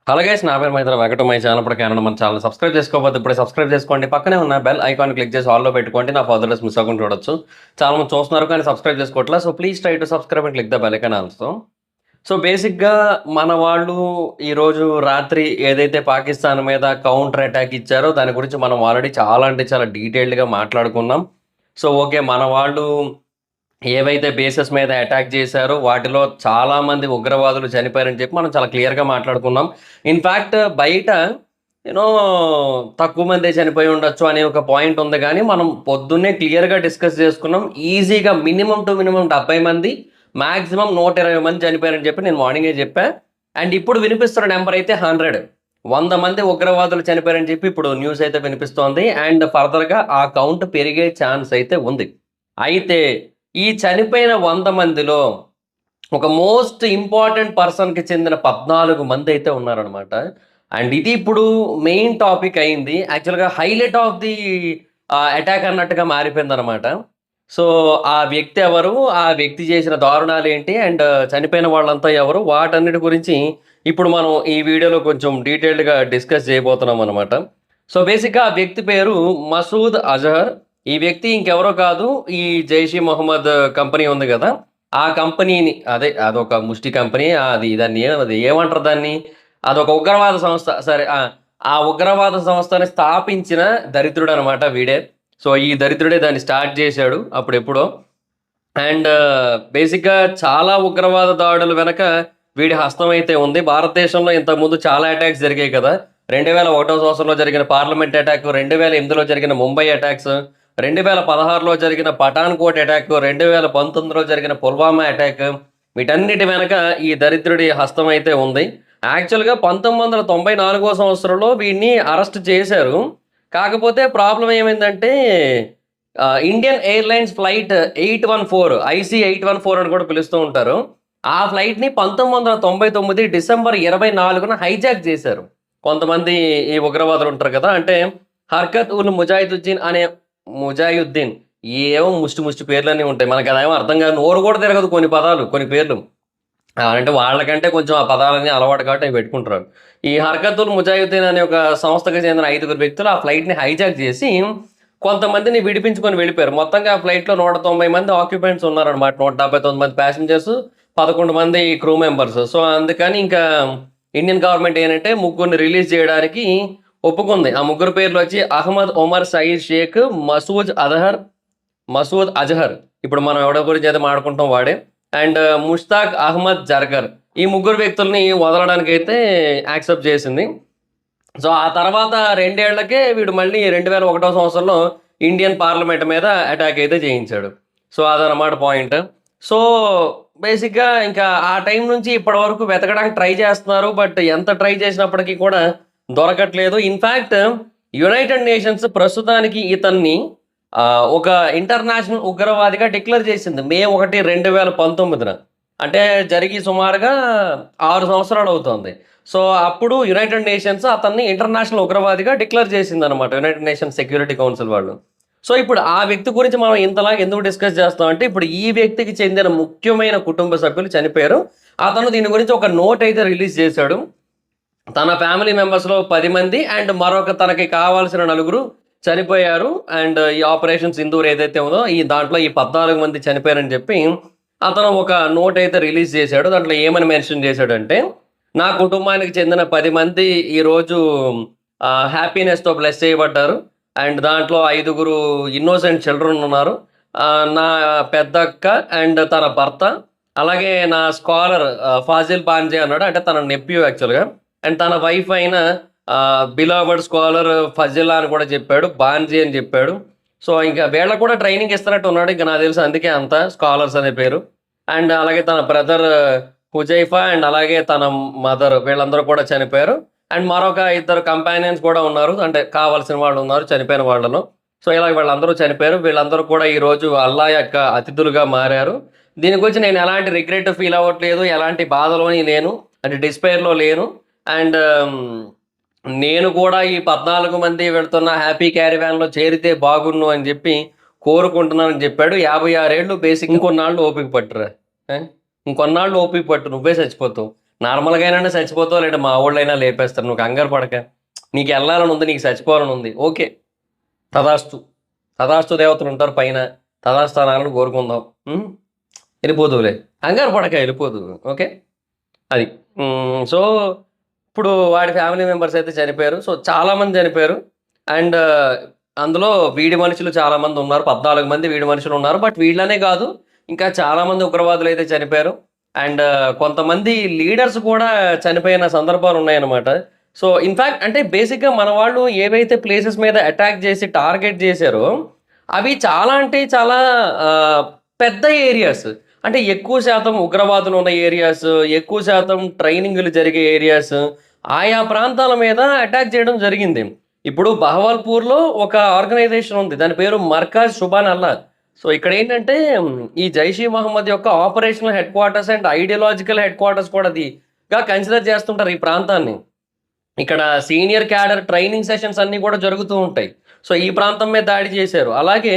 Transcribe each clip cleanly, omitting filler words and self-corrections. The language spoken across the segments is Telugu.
హలో గైస్, నా పేరు Maitra welcome to my channel. ఇప్పుడు కేవలం మన ఛానల్ సబ్స్క్రైబ్ చేసుకోకపోతే ఇప్పుడే సబ్స్క్రైబ్ చేసుకోండి. పక్కనే ఉన్న బెల్ ఐకాన్ క్లిక్ చేసి ఆల్లో పెట్టుకోండి. నా ఫర్దర్ డేస్ మిస్ అవ్వకుండా చూడొచ్చు. చాలా మంది చూస్తున్నారు కానీ సబ్స్క్రైబ్ చేసుకోవట్లేదు. So please try to subscribe and click the bell icon also. So బేసిక్గా మన వాళ్ళు ఈరోజు రాత్రి ఏదైతే పాకిస్తాన్ మీద కౌంటర్ అటాక్ ఇచ్చారో దాని గురించి మనం ఆల్రెడీ చాలా అంటే చాలా డీటెయిల్డ్గా మాట్లాడుకున్నాం. సో ఓకే, మన వాళ్ళు ఏవైతే బేసెస్ మీద అటాక్ చేశారో వాటిలో చాలామంది ఉగ్రవాదులు చనిపోయారని చెప్పి మనం చాలా క్లియర్గా మాట్లాడుకున్నాం. ఇన్ఫ్యాక్ట్ బయట యూనో తక్కువ మందే చనిపోయి ఉండొచ్చు అనే ఒక పాయింట్ ఉంది, కానీ మనం పొద్దున్నే క్లియర్గా డిస్కస్ చేసుకున్నాం. ఈజీగా మినిమం టు మినిమం 70 మంది, మ్యాక్సిమం 120 మంది చనిపోయారని చెప్పి నేను మార్నింగే చెప్పా. అండ్ ఇప్పుడు వినిపిస్తున్న నెంబర్ అయితే 100 మంది ఉగ్రవాదులు చనిపోయారని చెప్పి ఇప్పుడు న్యూస్ అయితే వినిపిస్తోంది. అండ్ ఫర్దర్గా ఆ కౌంట్ పెరిగే ఛాన్స్ అయితే ఉంది. అయితే ఈ చనిపోయిన 100 మందిలో ఒక మోస్ట్ ఇంపార్టెంట్ పర్సన్కి చెందిన 14 మంది అయితే ఉన్నారనమాట. అండ్ ఇది ఇప్పుడు మెయిన్ టాపిక్ అయింది. యాక్చువల్గా హైలైట్ ఆఫ్ ది అటాక్ అన్నట్టుగా మారిపోయిందనమాట. సో ఆ వ్యక్తి ఎవరు, ఆ వ్యక్తి చేసిన దారుణాలు ఏంటి, అండ్ చనిపోయిన వాళ్ళంతా ఎవరు, వాటన్నిటి గురించి ఇప్పుడు మనం ఈ వీడియోలో కొంచెం డీటెయిల్డ్గా డిస్కస్ చేయబోతున్నాం అనమాట. సో బేసిక్గా ఆ వ్యక్తి పేరు మసూద్ అజహర్. ఈ వ్యక్తి ఇంకెవరో కాదు, ఈ జైషీ మొహమ్మద్ కంపెనీ ఉంది కదా, ఆ కంపెనీని అదొక ముష్టి కంపెనీ. అది ఏమంటారు దాన్ని, అదొక ఉగ్రవాద సంస్థ. సరే, ఆ ఉగ్రవాద సంస్థని స్థాపించిన దరిద్రుడు అనమాట వీడే. సో ఈ దరిద్రుడే దాన్ని స్టార్ట్ చేశాడు అప్పుడెప్పుడో. అండ్ బేసిక్గా చాలా ఉగ్రవాద దాడుల వెనక వీడి హస్తం అయితే ఉంది. భారతదేశంలో ఇంతకుముందు చాలా అటాక్స్ జరిగాయి కదా. 2001 సంవత్సరంలో జరిగిన పార్లమెంట్ అటాక్, 2008లో జరిగిన ముంబై అటాక్స్, 2016లో జరిగిన పఠాన్కోట్ అటాక్, 2019లో జరిగిన పుల్వామా అటాక్, వీటన్నిటి వెనక ఈ దరిద్రుడి హస్తం అయితే ఉంది. యాక్చువల్గా 1994 సంవత్సరంలో వీడిని అరెస్ట్ చేశారు. కాకపోతే ప్రాబ్లం ఏమైందంటే ఇండియన్ ఎయిర్లైన్స్ ఫ్లైట్ 814, ఐసీ 814 అని కూడా పిలుస్తూ ఉంటారు. ఆ ఫ్లైట్ని 1999 డిసెంబర్ 24న హైజాక్ చేశారు కొంతమంది ఈ ఉగ్రవాదులు ఉంటారు కదా. అంటే హర్కత్ ఉల్ ముజాయుద్దీన్, ఏమో ముష్టి ముష్టి పేర్లన్నీ ఉంటాయి, మనకి అదేమో అర్థం కాదు, నోరు కూడా తిరగదు కొన్ని పదాలు, కొన్ని పేర్లు. అంటే వాళ్ళకంటే కొంచెం ఆ పదాలన్నీ అలవాటు కాబట్టి అవి పెట్టుకుంటారు. ఈ హర్కత్ ఉల్ ముజాయుద్దీన్ అనే ఒక సంస్థకు చెందిన 5 వ్యక్తులు ఆ ఫ్లైట్ని హైజాక్ చేసి కొంతమందిని విడిపించుకొని వెళ్ళిపోయారు. మొత్తంగా ఆ ఫ్లైట్లో 190 మంది ఆక్యుపెంట్స్ ఉన్నారనమాట. 179 మంది ప్యాసింజర్స్, 11 మంది క్రూ మెంబర్స్. సో అందుకని ఇంకా ఇండియన్ గవర్నమెంట్ ఏంటంటే ముగ్గురిని రిలీజ్ చేయడానికి ఒప్పుకుంది. ఆ ముగ్గురు పేర్లు వచ్చి అహ్మద్ ఒమర్ సయీద్ షేక్, మసూద్ అజహర్, ఇప్పుడు మనం ఎవరి గురించి అయితే మాట్లాడుకుంటాం వాడే, అండ్ ముష్తాక్ అహ్మద్ జర్గర్. ఈ ముగ్గురు వ్యక్తుల్ని వదలడానికి అయితే యాక్సెప్ట్ చేసింది. సో ఆ తర్వాత 2 ఏళ్లకే వీడు మళ్ళీ 2001 సంవత్సరంలో ఇండియన్ పార్లమెంట్ మీద అటాక్ అయితే చేయించాడు. సో అదనమాట పాయింట్. సో బేసిక్గా ఇంకా ఆ టైం నుంచి ఇప్పటి వరకు వెతకడానికి ట్రై చేస్తున్నారు. బట్ ఎంత ట్రై చేసినప్పటికీ కూడా దొరకట్లేదు. ఇన్ఫ్యాక్ట్ యునైటెడ్ నేషన్స్ ప్రస్తుతానికి ఇతన్ని ఒక ఇంటర్నేషనల్ ఉగ్రవాదిగా డిక్లేర్ చేసింది మే 1, 2019. అంటే జరిగి సుమారుగా 6 సంవత్సరాలు అవుతుంది. సో అప్పుడు యునైటెడ్ నేషన్స్ అతన్ని ఇంటర్నేషనల్ ఉగ్రవాదిగా డిక్లేర్ చేసిందనమాట, యునైటెడ్ నేషన్స్ సెక్యూరిటీ కౌన్సిల్ వాళ్ళు. సో ఇప్పుడు ఆ వ్యక్తి గురించి మనం ఇంతలా ఎందుకు డిస్కస్ చేస్తాం అంటే, ఇప్పుడు ఈ వ్యక్తికి చెందిన ముఖ్యమైన కుటుంబ సభ్యులు చనిపోయారు. అతను దీని గురించి ఒక నోట్ అయితే రిలీజ్ చేశాడు. తన ఫ్యామిలీ మెంబర్స్లో 10 మంది అండ్ మరొక తనకి కావాల్సిన 4 చనిపోయారు. అండ్ ఈ ఆపరేషన్ సింధూర్ ఏదైతే ఉందో ఈ దాంట్లో ఈ 14 మంది చనిపోయారని చెప్పి అతను ఒక నోట్ అయితే రిలీజ్ చేశాడు. దాంట్లో ఏమని మెన్షన్ చేశాడంటే, నా కుటుంబానికి చెందిన 10 మంది ఈరోజు హ్యాపీనెస్తో బ్లెస్ చేయబడ్డారు. అండ్ దాంట్లో 5 ఇన్నోసెంట్ చిల్డ్రన్ ఉన్నారు. నా పెద్దక్క అండ్ తన భర్త, అలాగే నా స్కాలర్ ఫాజిల్ బాన్జే అన్నాడు, అంటే తన నెప్యూ యాక్చువల్గా. అండ్ తన వైఫ్ అయిన బిలావర్డ్ స్కాలర్ ఫజిలా అని కూడా చెప్పాడు, బాన్జీ అని చెప్పాడు. సో ఇంకా వీళ్ళకు కూడా ట్రైనింగ్ ఇస్తున్నట్టు ఉన్నాడు, ఇంకా నాకు తెలుసు అందుకే అంత స్కాలర్స్ అనే పేరు. అండ్ అలాగే తన బ్రదర్ హుజైఫా అండ్ అలాగే తన మదర్, వీళ్ళందరూ కూడా చనిపోయారు. అండ్ మరొక 2 కంపానియన్స్ కూడా ఉన్నారు, అంటే కావాల్సిన వాళ్ళు ఉన్నారు చనిపోయిన వాళ్ళలో. సో ఇలా వీళ్ళందరూ చనిపోయారు. వీళ్ళందరూ కూడా ఈరోజు అల్లా యొక్క అతిథులుగా మారారు. దీని గురించి నేను ఎలాంటి రిగ్రెట్ ఫీల్ అవ్వట్లేదు, ఎలాంటి బాధలోని లేను, అంటే డిస్పైర్లో లేను. అండ్ నేను కూడా ఈ 14 మంది వెళ్తున్న హ్యాపీ క్యారివాన్లో చేరితే బాగున్ను అని చెప్పి కోరుకుంటున్నానని చెప్పాడు. 56 ఏళ్ళు బేసిక్. ఇంకొన్నాళ్ళు ఓపిక పట్టురా, ఇంకొన్నాళ్ళు ఓపిక పట్టు, నువ్వే చచ్చిపోతావు. నార్మల్గా అయినా చచ్చిపోతావు, లేదంటే మా వాళ్ళైనా లేపేస్తారు. నువ్వు కంగారు పడక. నీకు వెళ్ళాలని ఉంది, నీకు చచ్చిపోవాలని ఉంది, ఓకే, తదాస్తు. తదాస్తు దేవతలు ఉంటారు పైన, తదాస్థానాలను కోరుకుందాం. వెళ్ళిపోదువులే, కంగారు పడక, వెళ్ళిపోదు. ఓకే, అది. సో ఇప్పుడు వాడి ఫ్యామిలీ మెంబర్స్ అయితే చనిపోయారు. సో చాలామంది చనిపోయారు. అండ్ అందులో వీడి మనుషులు చాలామంది ఉన్నారు, 14 మంది వీడి మనుషులు ఉన్నారు. బట్ వీళ్ళనే కాదు, ఇంకా చాలామంది ఉగ్రవాదులు అయితే చనిపోయారు. అండ్ కొంతమంది లీడర్స్ కూడా చనిపోయిన సందర్భాలు ఉన్నాయన్నమాట. సో ఇన్ఫ్యాక్ట్ అంటే బేసిక్గా మన వాళ్ళు ఏవైతే ప్లేసెస్ మీద అటాక్ చేసి టార్గెట్ చేశారో అవి చాలా అంటే చాలా ఆ, పెద్ద ఏరియాస్. అంటే ఎక్కువ శాతం ఉగ్రవాదులు ఉన్న ఏరియాస్, ఎక్కువ శాతం ట్రైనింగ్లు జరిగే ఏరియాస్, ఆయా ప్రాంతాల మీద అటాక్ చేయడం జరిగింది. ఇప్పుడు బహవల్పూర్లో ఒక ఆర్గనైజేషన్ ఉంది, దాని పేరు మర్కాజ్ షుబాన్ అల్లా. సో ఇక్కడ ఏంటంటే ఈ జైషీ మహమ్మద్ యొక్క operational head quarters and ideological head quarters కూడా అదిగా కన్సిడర్ చేస్తుంటారు ఈ ప్రాంతాన్ని. ఇక్కడ సీనియర్ క్యాడర్ ట్రైనింగ్ సెషన్స్ అన్నీ కూడా జరుగుతూ ఉంటాయి. సో ఈ ప్రాంతం మీద దాడి చేశారు. అలాగే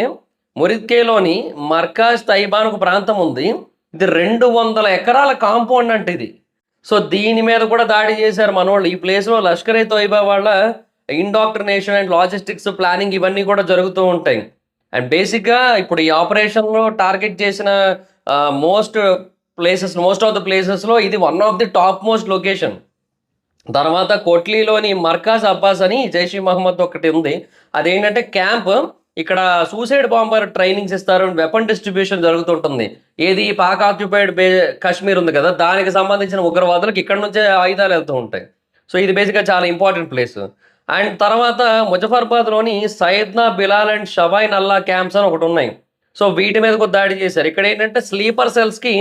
మొరిద్కేలోని మర్కాజ్ తైబాన్ ఒక ప్రాంతం ఉంది, ఇది 200 ఎకరాల కాంపౌండ్ అంటే ఇది. సో దీని మీద కూడా దాడి చేశారు మనోళ్ళు. ఈ ప్లేస్లో లష్కర్ ఏ తోయిబా వాళ్ళ ఇండాక్ట్రినేషన్ అండ్ లాజిస్టిక్స్ ప్లానింగ్ ఇవన్నీ కూడా జరుగుతూ ఉంటాయి. అండ్ బేసిక్గా ఇప్పుడు ఈ ఆపరేషన్లో టార్గెట్ చేసిన మోస్ట్ ఆఫ్ ద ప్లేసెస్లో ఇది one of the top most location. తర్వాత కోట్లీలోని మర్కాజ్ అబ్బాస్ అని జైషీ మహమ్మద్ ఒకటి ఉంది. అదేంటంటే క్యాంప్, ఇక్కడ సూసైడ్ బాంబర్ ట్రైనింగ్స్ ఇస్తారు, వెపన్ డిస్ట్రిబ్యూషన్ జరుగుతుంటుంది. ఏది పాక్ ఆక్యుపైడ్ కాశ్మీర్ ఉంది కదా, దానికి సంబంధించిన ఉగ్రవాదులకు ఇక్కడ నుంచే ఆయుధాలు వెళ్తూ ఉంటాయి. సో ఇది బేసిక్గా చాలా ఇంపార్టెంట్ ప్లేస్. అండ్ తర్వాత ముజఫర్బాద్లోని సయ్యద్నా బిలాల్ అండ్ షబాయిన్ అల్లా క్యాంప్స్ అని ఒకటి ఉన్నాయి. సో వీటి మీద కూడా దాడి చేశారు. ఇక్కడ ఏంటంటే స్లీపర్ సెల్స్కి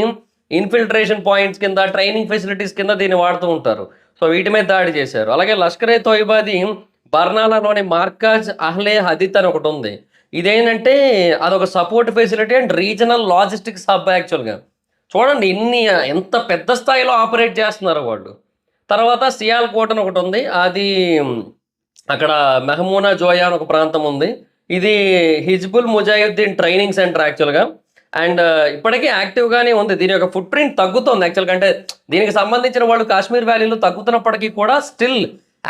ఇన్ఫిల్ట్రేషన్ పాయింట్స్ కింద, ట్రైనింగ్ ఫెసిలిటీస్ కింద దీన్ని వాడుతూ ఉంటారు. సో వీటి మీద దాడి చేశారు. అలాగే లష్కర్ ఏ తోయిబాది బర్నాలాలోని మార్కాజ్ అహ్లే హదీత్ అని ఒకటి ఉంది. ఇదేంటంటే అదొక support facility and regional logistics hub యాక్చువల్గా. చూడండి ఎంత పెద్ద స్థాయిలో ఆపరేట్ చేస్తున్నారు వాళ్ళు. తర్వాత సియాల్కోట్ అని ఒకటి ఉంది, అది అక్కడ మెహమూనా జోయా అని ఒక ప్రాంతం ఉంది. ఇది హిజ్బుల్ ముజాహిద్దీన్ ట్రైనింగ్ సెంటర్ యాక్చువల్గా. అండ్ ఇప్పటికీ యాక్టివ్గానే ఉంది. దీని యొక్క ఫుట్ ప్రింట్ తగ్గుతుంది యాక్చువల్గా. అంటే దీనికి సంబంధించిన వాళ్ళు కాశ్మీర్ వ్యాలీలో తగ్గుతున్నప్పటికీ కూడా స్టిల్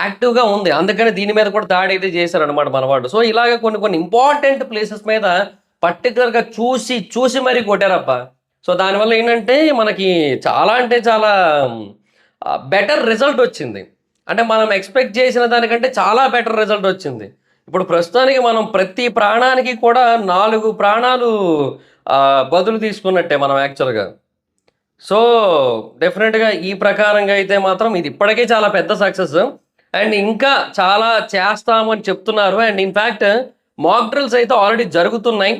యాక్టివ్గా ఉంది. అందుకని దీని మీద కూడా దాడి అయితే చేశారనమాట మన వాళ్ళు. సో ఇలాగ కొన్ని ఇంపార్టెంట్ ప్లేసెస్ మీద పర్టికులర్గా చూసి మరీ కొట్టారబ్బా. సో దానివల్ల ఏంటంటే మనకి చాలా అంటే చాలా బెటర్ రిజల్ట్ వచ్చింది. అంటే మనం ఎక్స్పెక్ట్ చేసిన దానికంటే చాలా బెటర్ రిజల్ట్ వచ్చింది. ఇప్పుడు ప్రస్తుతానికి మనం ప్రతి ప్రాణానికి కూడా 4 ప్రాణాలు బదులు తీసుకున్నట్టే మనం యాక్చువల్గా. సో డెఫినెట్గా ఈ ప్రకారంగా అయితే మాత్రం ఇది ఇప్పటికే చాలా పెద్ద సక్సెస్. అండ్ ఇంకా చాలా చేస్తామని చెప్తున్నారు. అండ్ ఇన్ఫ్యాక్ట్ మాక్ డ్రిల్స్ అయితే ఆల్రెడీ జరుగుతున్నాయి.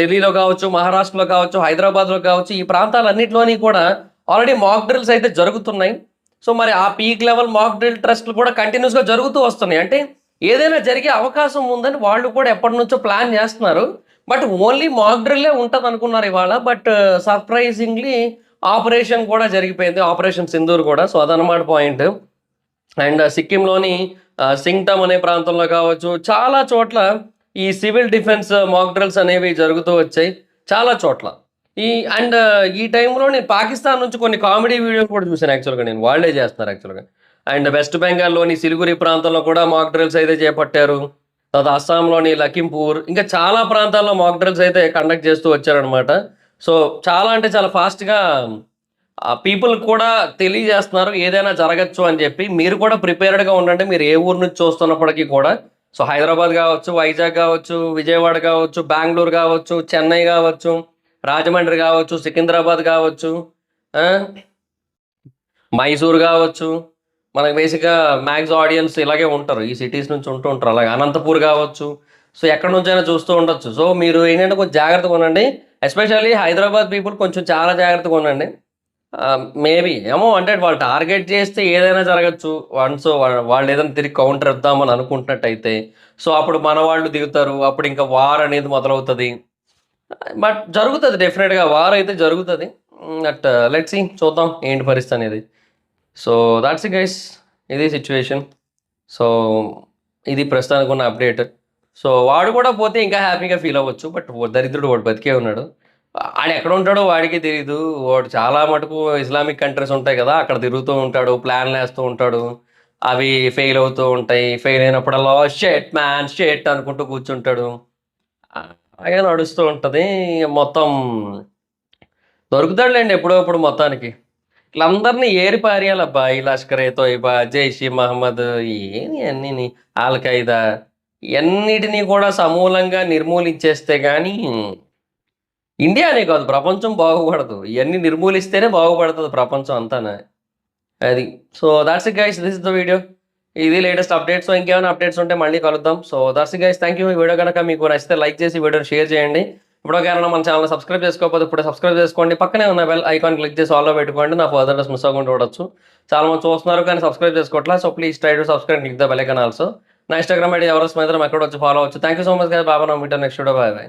ఢిల్లీలో కావచ్చు, మహారాష్ట్రలో కావచ్చు, హైదరాబాద్లో కావచ్చు, ఈ ప్రాంతాలన్నింటిలోని కూడా ఆల్రెడీ మాక్ డ్రిల్స్ అయితే జరుగుతున్నాయి. సో మరి ఆ పీక్ లెవెల్ మాక్ డ్రిల్ టెస్ట్లు కూడా కంటిన్యూస్గా జరుగుతూ వస్తున్నాయి. అంటే ఏదైనా జరిగే అవకాశం ఉందని వాళ్ళు కూడా ఎప్పటి నుంచో ప్లాన్ చేస్తున్నారు. బట్ ఓన్లీ మాక్ డ్రిల్లే ఉంటుంది అనుకున్నారు ఇవాళ. బట్ సర్ప్రైజింగ్లీ ఆపరేషన్ కూడా జరిగిపోయింది, ఆపరేషన్ సింధూర్ కూడా. సో అదనమాట పాయింట్. అండ్ సిక్కింలోని సింగ్టమ్ అనే ప్రాంతంలో కావచ్చు, చాలా చోట్ల ఈ సివిల్ డిఫెన్స్ మాక్ డ్రిల్స్ అనేవి జరుగుతూ వచ్చాయి చాలా చోట్ల. అండ్ ఈ టైంలో నేను పాకిస్తాన్ నుంచి కొన్ని కామెడీ వీడియోస్ కూడా చూశాను యాక్చువల్గా. నేను వాళ్ళే చేస్తున్నారు యాక్చువల్గా. అండ్ వెస్ట్ బెంగాల్లోని సిలిగురి ప్రాంతంలో కూడా మాక్ డ్రిల్స్ అయితే చేపట్టారు. తర్వాత అస్సాంలోని లఖింపూర్, ఇంకా చాలా ప్రాంతాల్లో మాక్ డ్రిల్స్ అయితే కండక్ట్ చేస్తూ వచ్చారనమాట. సో చాలా అంటే చాలా ఫాస్ట్గా పీపుల్ కూడా తెలియజేస్తున్నారు ఏదైనా జరగచ్చు అని చెప్పి. మీరు కూడా ప్రిపేర్డ్గా ఉండండి, మీరు ఏ ఊరు నుంచి చూస్తున్నప్పటికీ కూడా. సో హైదరాబాద్ కావచ్చు, వైజాగ్ కావచ్చు, విజయవాడ కావచ్చు, బెంగళూరు కావచ్చు, చెన్నై కావచ్చు, రాజమండ్రి కావచ్చు, సికింద్రాబాద్ కావచ్చు, మైసూర్ కావచ్చు. మనకు బేసిక్గా మ్యాక్స్ ఆడియన్స్ ఇలాగే ఉంటారు, ఈ సిటీస్ నుంచి ఉంటూ ఉంటారు. అలాగే అనంతపూర్ కావచ్చు. సో ఎక్కడి నుంచైనా చూస్తూ ఉండొచ్చు. సో మీరు ఏంటంటే కొంచెం జాగ్రత్తగా ఉండండి. ఎస్పెషల్లీ హైదరాబాద్ పీపుల్ కొంచెం చాలా జాగ్రత్తగా ఉండండి. మేబీ ఏమో అంటే వాళ్ళు టార్గెట్ చేస్తే ఏదైనా జరగచ్చు. వన్స్ వాళ్ళు ఏదైనా తిరిగి కౌంటర్ ఇద్దామని అనుకుంటున్నట్టయితే సో అప్పుడు మన వాళ్ళు దిగుతారు. అప్పుడు ఇంకా వార్ అనేది మొదలవుతుంది. బట్ జరుగుతుంది, డెఫినెట్గా వార్ అయితే జరుగుతుంది. బట్ లెట్స్ సీ, చూద్దాం ఏంటి పరిస్థితి అనేది. సో దాట్స్ ఇట్ గైస్, ఇది సిచ్యువేషన్. సో ఇది ప్రస్తుతానికి ఉన్న అప్డేట్. సో వాడు కూడా పోతే ఇంకా హ్యాపీగా ఫీల్ అవ్వచ్చు. బట్ దరిద్రుడు వాడు బతికే ఉన్నాడు. ఆడు ఎక్కడ ఉంటాడో వాడికి తెలీదు. వాడు చాలా మటుకు ఇస్లామిక్ కంట్రీస్ ఉంటాయి కదా! అక్కడ తిరుగుతూ ఉంటాడు. ప్లాన్‌లేస్తూ ఉంటాడు. అవి ఫెయిల్ అవుతూ ఉంటాయి. ఫెయిల్ అయినప్పుడల్లా షిట్ మ్యాన్ షిట్ అనుకుంటూ కూర్చుంటాడు. అలాగే నడుస్తూ ఉంటది. మొత్తం దొరుకుతాడులెండి ఎప్పుడో అప్పుడు మొత్తానికి. ఈళ్ళందరిని ఏరి పారేయాలబ్బా! ఈ లష్కర్ ఎ తోయిబా, జైష్ ఈ మహమ్మద్ ఏంది ఇయన్నీని, ఆల్ ఖైదా ఇయన్నిటిని కూడా సమూలంగా నిర్మూలించేస్తే గాని ఇండియానే కాదు ప్రపంచం బాగుపడదు. ఇయన్నీ నిర్మూలిస్తేనే బాగుపడతది ప్రపంచం అంతాన. అది. So, thoughts it guys. This is the video. ఇది లేటెస్ట్ అప్డేట్స్. సో, ఇంకేమైనా అప్డేట్స్ ఉంటే మళ్ళీ కలుద్దాం. So, thoughts it guys. Thank you. ఈ వీడియో గనక మీకు నచ్చితే లైక్ చేసి వీడియోని షేర్ చేయండి. ఇప్పటివరకు ఎవరైనా మన ఛానెల్‌ని సబ్స్క్రైబ్ చేసుకోకపోతే ఇప్పుడే సబ్స్క్రైబ్ చేసుకోండి. పక్కనే ఉన్న బెల్ ఐకాన్ క్లిక్ చేసి ఆల్‌లో పెట్టుకోండి. నా ఫర్దర్ అప్డేట్స్ మిస్ అవ్వకుండా చూడొచ్చు. చాలా మంది చూస్తున్నారు కానీ సబ్స్క్రైబ్ చేసుకోవట్లా. So, please try to subscribe click the bell icon also. నా ఇన్‌స్టాగ్రామ్ ఐడీ ఎవరొస్ మాత్రం అక్కడ వచ్చి ఫాలో అవ్వచ్చు. Thank you so much guys. Bye bye. Meet next video. Bye by.